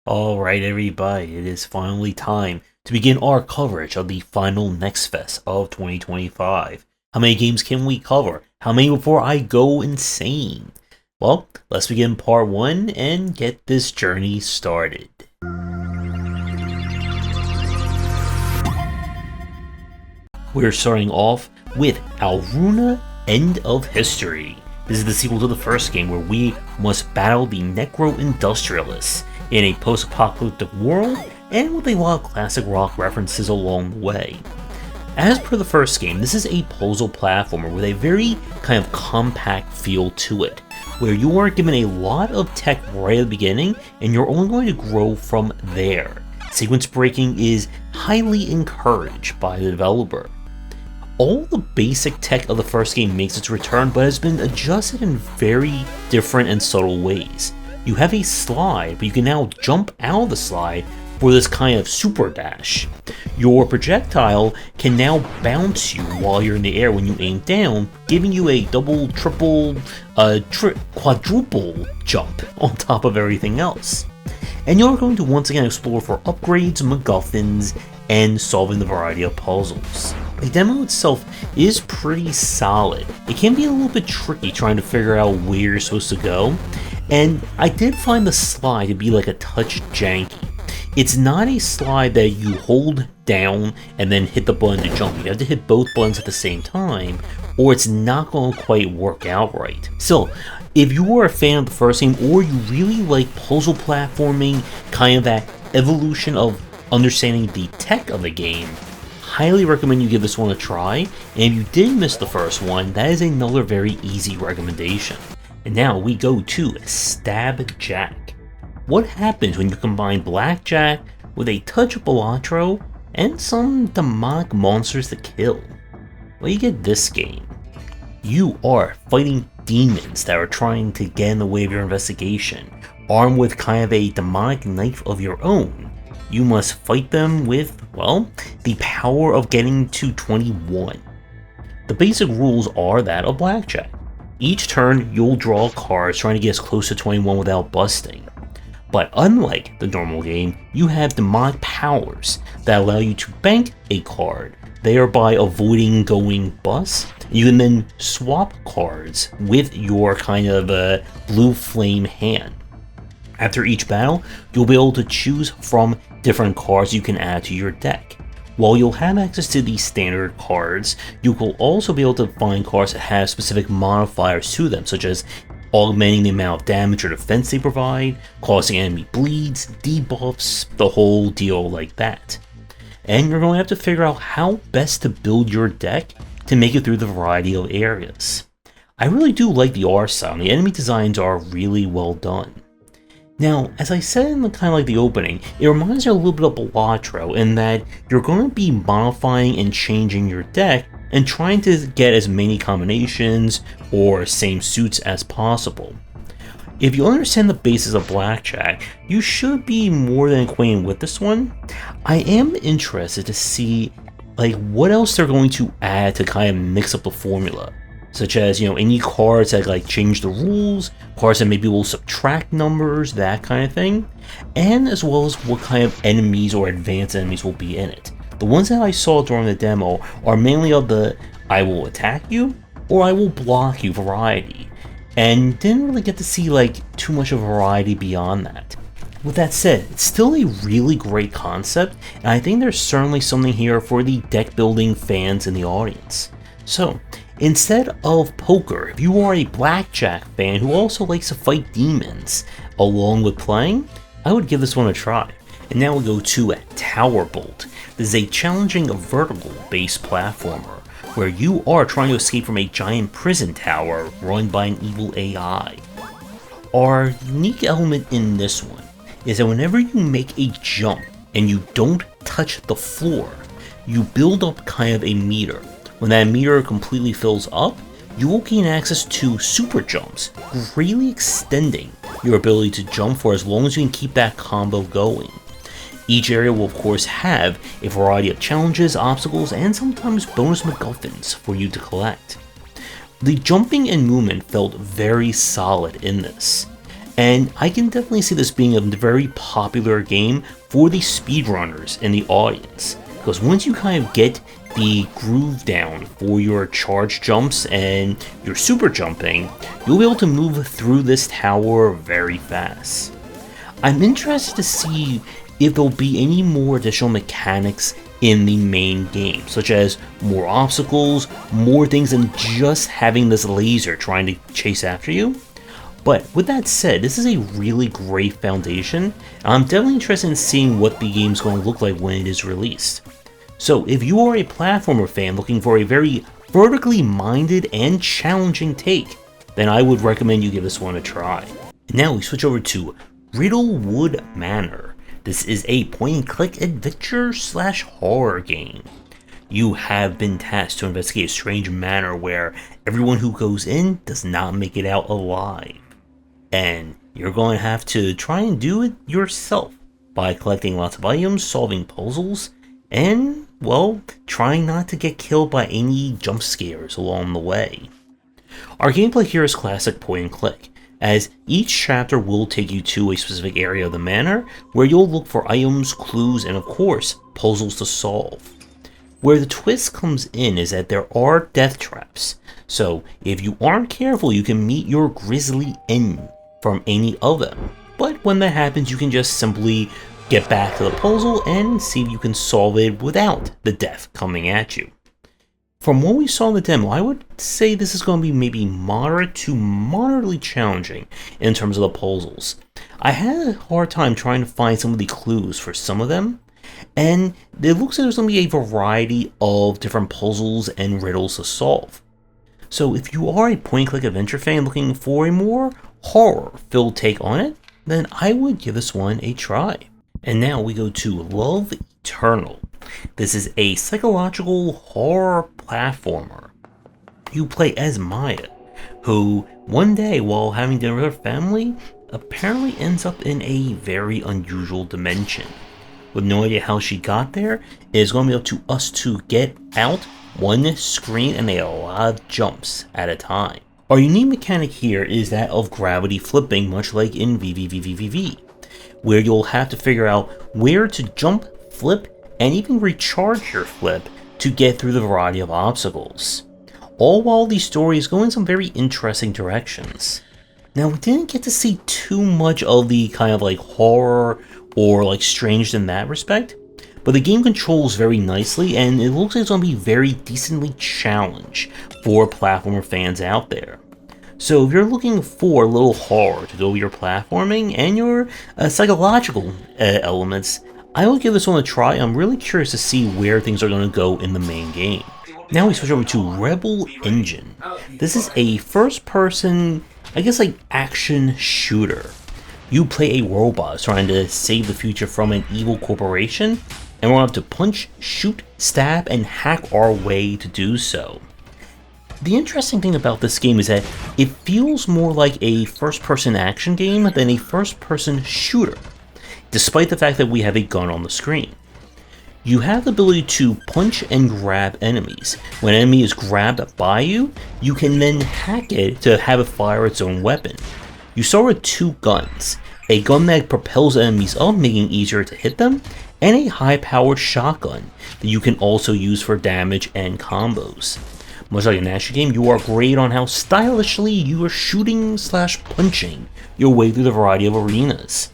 Alright everybody, it is finally time to begin our coverage of the final Next Fest of 2025. How many games can we cover? How many before I go insane? Well, let's begin part 1 and get this journey started. We're starting off with Alruna End of History. This is the sequel to the first game where we must battle the Necro-Industrialists in a post-apocalyptic world and with a lot of classic rock references along the way. As per the first game, this is a puzzle platformer with a very kind of compact feel to it, where you are given a lot of tech right at the beginning and you're only going to grow from there. Sequence breaking is highly encouraged by the developer. All the basic tech of the first game makes its return, but has been adjusted in very different and subtle ways. You have a slide, but you can now jump out of the slide for this kind of super dash. Your projectile can now bounce you while you're in the air when you aim down, giving you a double, triple, quadruple jump on top of everything else. And you're going to once again explore for upgrades, MacGuffins, and solving the variety of puzzles. The demo itself is pretty solid. It can be a little bit tricky trying to figure out where you're supposed to go, and I did find the slide to be like a touch janky. It's not a slide that you hold down and then hit the button to jump. You have to hit both buttons at the same time, or it's not going to quite work out right. So, if you are a fan of the first game, or you really like puzzle platforming, kind of that evolution of understanding the tech of the game, highly recommend you give this one a try. And if you did miss the first one, that is another very easy recommendation. And now we go to Stabjack. What happens when you combine Blackjack with a touch of Cilantro and some demonic monsters to kill? Well, you get this game. You are fighting demons that are trying to get in the way of your investigation, armed with kind of a demonic knife of your own. You must fight them with, well, the power of getting to 21. The basic rules are that of Blackjack. Each turn, you'll draw cards trying to get as close to 21 without busting. But unlike the normal game, you have demonic powers that allow you to bank a card, thereby avoiding going bust. You can then swap cards with your kind of blue flame hand. After each battle, you'll be able to choose from different cards you can add to your deck. While you'll have access to these standard cards, you will also be able to find cards that have specific modifiers to them, such as augmenting the amount of damage or defense they provide, causing enemy bleeds, debuffs, the whole deal like that. And you're going to have to figure out how best to build your deck to make it through the variety of areas. I really do like the art style, and the enemy designs are really well done. Now, as I said in kind of like the opening, it reminds me a little bit of Cilantro in that you're going to be modifying and changing your deck and trying to get as many combinations or same suits as possible. If you understand the basis of Blackjack, you should be more than acquainted with this one. I am interested to see like what else they're going to add to kind of mix up the formula, such as, you know, any cards that like change the rules, cards that maybe will subtract numbers, that kind of thing, and as well as what kind of enemies or advanced enemies will be in it. The ones that I saw during the demo are mainly of the I will attack you or I will block you variety, and didn't really get to see like too much of a variety beyond that. With that said, it's still a really great concept, and I think there's certainly something here for the deck building fans in the audience. So, instead of poker, if you are a Blackjack fan who also likes to fight demons along with playing, I would give this one a try. And now we go to Towerbolt. This is a challenging vertical-based platformer where you are trying to escape from a giant prison tower run by an evil AI. Our unique element in this one is that whenever you make a jump and you don't touch the floor, you build up kind of a meter. When that meter completely fills up, you will gain access to super jumps, greatly extending your ability to jump for as long as you can keep that combo going. Each area will of course have a variety of challenges, obstacles, and sometimes bonus MacGuffins for you to collect. The jumping and movement felt very solid in this, And I can definitely see this being a very popular game for the speedrunners in the audience, because once you kind of get the groove down for your charge jumps and your super jumping, you'll be able to move through this tower very fast. I'm interested to see if there'll be any more additional mechanics in the main game, such as more obstacles, more things than just having this laser trying to chase after you. But with that said, this is a really great foundation, and I'm definitely interested in seeing what the game's going to look like when it is released. So if you are a platformer fan looking for a very vertically minded and challenging take, then I would recommend you give this one a try. Now we switch over to Riddlewood Manor. This is a point-and-click adventure/horror game. You have been tasked to investigate a strange manor where everyone who goes in does not make it out alive. And you're going to have to try and do it yourself by collecting lots of items, solving puzzles, and, well, trying not to get killed by any jump scares along the way. Our gameplay here is classic point-and-click, as each chapter will take you to a specific area of the manor where you'll look for items, clues, and of course, puzzles to solve. Where the twist comes in is that there are death traps, so if you aren't careful you can meet your grisly end from any of them, but when that happens you can just simply get back to the puzzle and see if you can solve it without the death coming at you. From what we saw in the demo, I would say this is going to be maybe moderate to moderately challenging in terms of the puzzles. I had a hard time trying to find some of the clues for some of them, and it looks like there's going to be a variety of different puzzles and riddles to solve. So if you are a point-and-click adventure fan looking for a more horror-filled take on it, then I would give this one a try. And now we go to Love Eternal. This is a psychological horror platformer. You play as Maya, who one day while having dinner with her family, apparently ends up in a very unusual dimension. With no idea how she got there, it is going to be up to us to get out one screen and a lot of jumps at a time. Our unique mechanic here is that of gravity flipping, much like in VVVVVV, where you'll have to figure out where to jump, flip, and even recharge your flip to get through the variety of obstacles. All while the story is going some very interesting directions. Now we didn't get to see too much of the kind of like horror or like strange in that respect, but the game controls very nicely and it looks like it's going to be very decently challenged for platformer fans out there. So if you're looking for a little horror to go with your platforming and your psychological elements, I will give this one a try. I'm really curious to see where things are going to go in the main game. Now we switch over to Rebel Engine. This is a first-person, I guess like action shooter. You play a robot trying to save the future from an evil corporation, and we'll have to punch, shoot, stab, and hack our way to do so. The interesting thing about this game is that it feels more like a first-person action game than a first-person shooter, despite the fact that we have a gun on the screen. You have the ability to punch and grab enemies. When an enemy is grabbed by you, you can then hack it to have it fire its own weapon. You start with two guns, a gun that propels enemies up, making it easier to hit them, and a high-powered shotgun that you can also use for damage and combos. Much like an action game, you are great on how stylishly you are shooting/punching your way through the variety of arenas.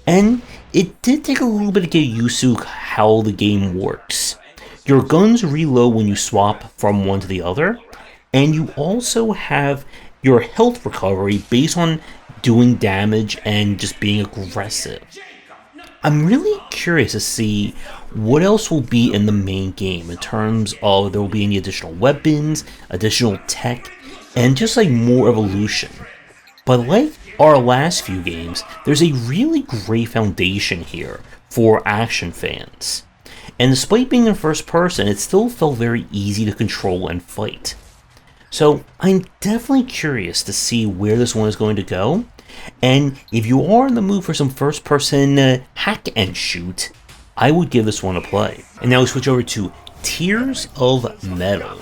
And it did take a little bit to get used to how the game works. Your guns reload when you swap from one to the other, and you also have your health recovery based on doing damage and just being aggressive. I'm really curious to see what else will be in the main game in terms of there will be any additional weapons, additional tech, and just like more evolution. But like our last few games, there's a really great foundation here for action fans. And despite being in first person, it still felt very easy to control and fight. So I'm definitely curious to see where this one is going to go. And if you are in the mood for some first person hack and shoot, I would give this one a play. And now we switch over to Tears of Metal.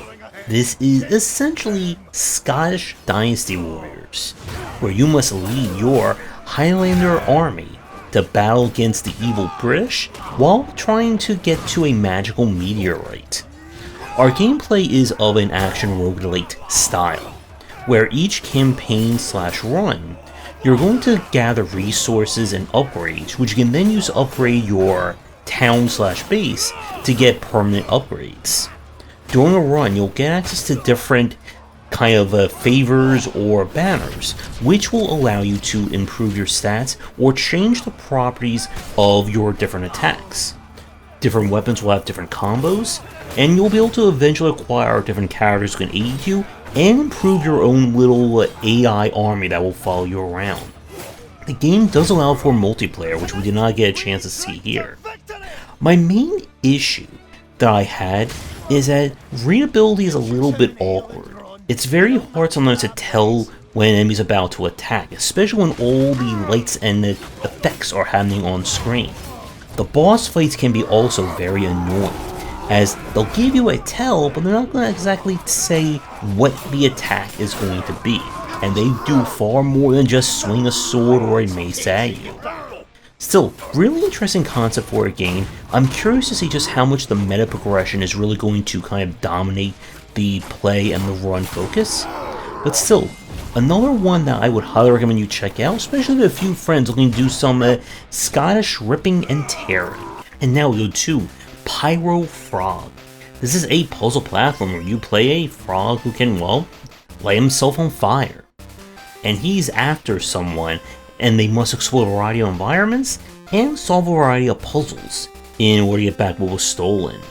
This is essentially Scottish Dynasty Warriors, where you must lead your Highlander army to battle against the evil British while trying to get to a magical meteorite. Our gameplay is of an action roguelite style, where each campaign/run, you're going to gather resources and upgrades, which you can then use to upgrade your town/base to get permanent upgrades. During a run, you'll get access to different kind of favors or banners, which will allow you to improve your stats or change the properties of your different attacks. Different weapons will have different combos, and you'll be able to eventually acquire different characters who can aid you and improve your own little AI army that will follow you around. The game does allow for multiplayer, which we did not get a chance to see here. My main issue that I had is that readability is a little bit awkward. It's very hard sometimes to tell when an enemy is about to attack, especially when all the lights and the effects are happening on screen. The boss fights can be also very annoying, as they'll give you a tell, but they're not going to exactly say what the attack is going to be, and they do far more than just swing a sword or a mace at you. Still, really interesting concept for a game. I'm curious to see just how much the meta progression is really going to kind of dominate the play and the run focus. But still, another one that I would highly recommend you check out, especially with a few friends looking to do some Scottish ripping and tearing. And now we go to Pyro Frog. This is a puzzle platform where you play a frog who can, well, light himself on fire. And he's after someone, and they must explore a variety of environments and solve a variety of puzzles in order to get back what was stolen.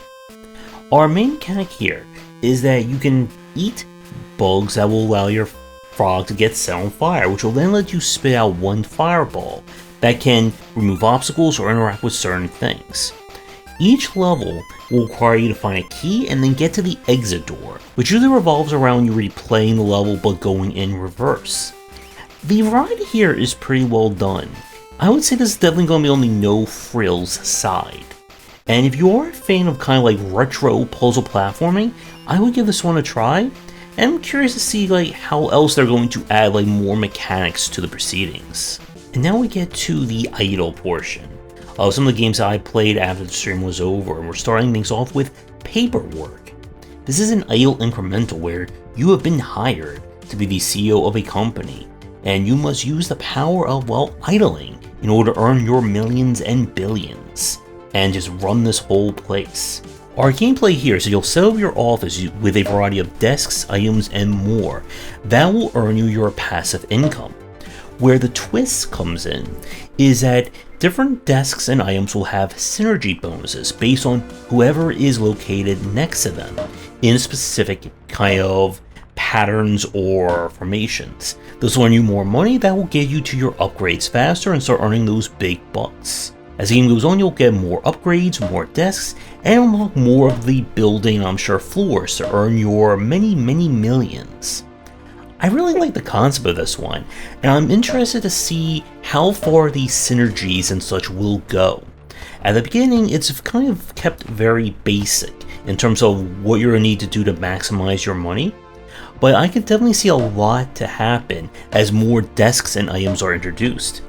Our main mechanic here is that you can eat bugs that will allow your frog to get set on fire, which will then let you spit out one fireball that can remove obstacles or interact with certain things. Each level will require you to find a key and then get to the exit door, which usually revolves around you replaying the level but going in reverse. The variety here is pretty well done. I would say this is definitely going to be on the no frills side. And if you are a fan of kind of like retro puzzle platforming, I would give this one a try. And I'm curious to see like how else they're going to add like more mechanics to the proceedings. And now we get to the idle portion of some of the games that I played after the stream was over, and we're starting things off with Paperwork. This is an idle incremental where you have been hired to be the CEO of a company, and you must use the power of, well, idling in order to earn your millions and billions, and just run this whole place. Our gameplay here is that you'll set up your office with a variety of desks, items, and more that will earn you your passive income. Where the twist comes in is that different desks and items will have synergy bonuses based on whoever is located next to them in specific kind of patterns or formations. This will earn you more money that will get you to your upgrades faster and start earning those big bucks. As the game goes on, you'll get more upgrades, more desks, and unlock more of the building, I'm sure, floors to earn your many millions. I really like the concept of this one, and I'm interested to see how far these synergies and such will go. At the beginning, it's kind of kept very basic in terms of what you're going to need to do to maximize your money, but I could definitely see a lot to happen as more desks and items are introduced.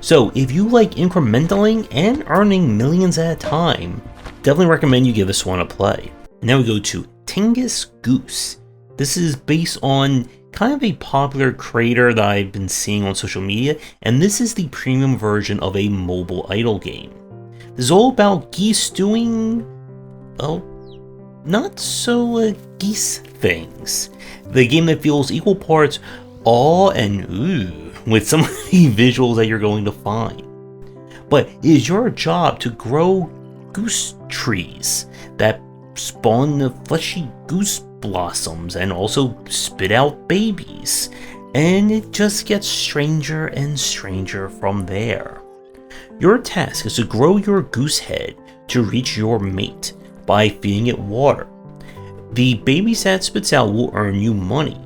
So if you like incrementing and earning millions at a time, definitely recommend you give this one a play. Now we go to Tingus Goose. This is based on kind of a popular creator that I've been seeing on social media, and this is the premium version of a mobile idle game. This is all about geese doing, well, not so geese things. The game that feels equal parts awe and ooh with some of the visuals that you're going to find. But it is your job to grow goose trees that spawn the fleshy goose blossoms and also spit out babies, and it just gets stranger and stranger from there. Your task is to grow your goose head to reach your mate by feeding it water. The babies that spits out will earn you money,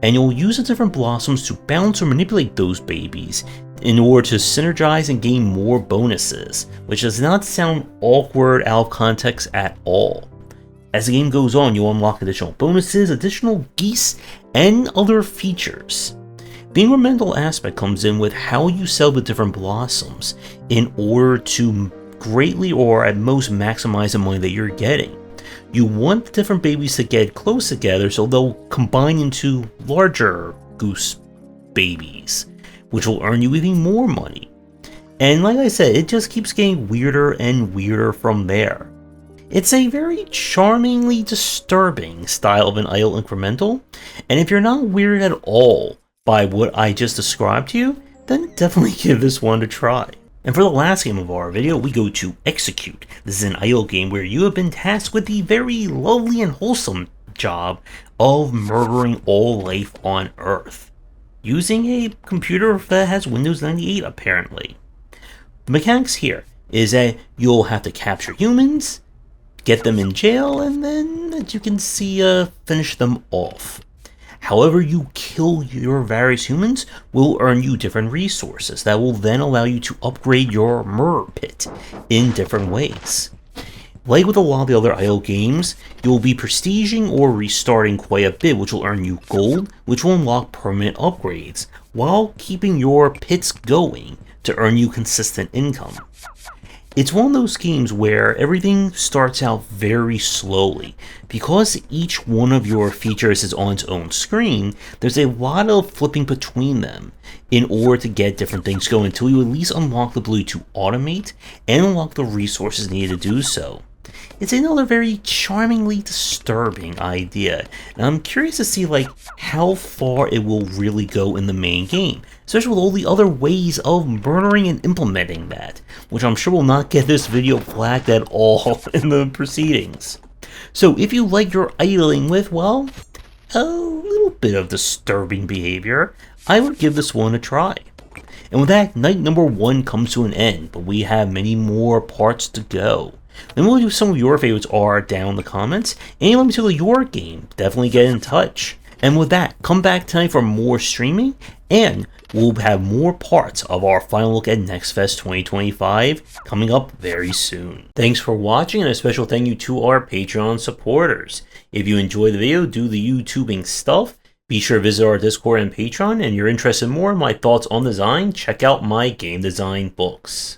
and you'll use the different blossoms to bounce or manipulate those babies in order to synergize and gain more bonuses, which does not sound awkward out of context at all. As the game goes on, you'll unlock additional bonuses, additional geese, and other features. The incremental aspect comes in with how you sell the different blossoms in order to greatly or at most maximize the money that you're getting. You want the different babies to get close together so they'll combine into larger goose babies, which will earn you even more money. And like I said, it just keeps getting weirder and weirder from there. It's a very charmingly disturbing style of an idle incremental, and if you're not weirded at all by what I just described to you, then definitely give this one a try. And for the last game of our video, we go to Execute. This is an idle game where you have been tasked with the very lovely and wholesome job of murdering all life on Earth, using a computer that has Windows 98 apparently. The mechanics here is that you'll have to capture humans, get them in jail, and then, as you can see, finish them off. However you kill your various humans will earn you different resources that will then allow you to upgrade your murder pit in different ways. Like with a lot of the other idle games, you'll be prestiging or restarting quite a bit, which will earn you gold, which will unlock permanent upgrades, while keeping your pits going to earn you consistent income. It's one of those games where everything starts out very slowly. Because each one of your features is on its own screen, there's a lot of flipping between them in order to get different things going until you at least unlock the ability to automate and unlock the resources needed to do so. It's another very charmingly disturbing idea, and I'm curious to see how far it will really go in the main game, especially with all the other ways of murdering and implementing that, which I'm sure will not get this video flagged at all in the proceedings. So if you like your idling with, well, a little bit of disturbing behavior, I would give this one a try. And with that, night number 1 comes to an end, but we have many more parts to go. Let me know who some of your favorites are down in the comments, and let me tell your game. Definitely get in touch. And with that, come back tonight for more streaming, and we'll have more parts of our final look at Next Fest 2025 coming up very soon. Thanks for watching, and a special thank you to our Patreon supporters. If you enjoyed the video, do the YouTubing stuff, be sure to visit our Discord and Patreon, and you're interested in more in my thoughts on design, check out my game design books.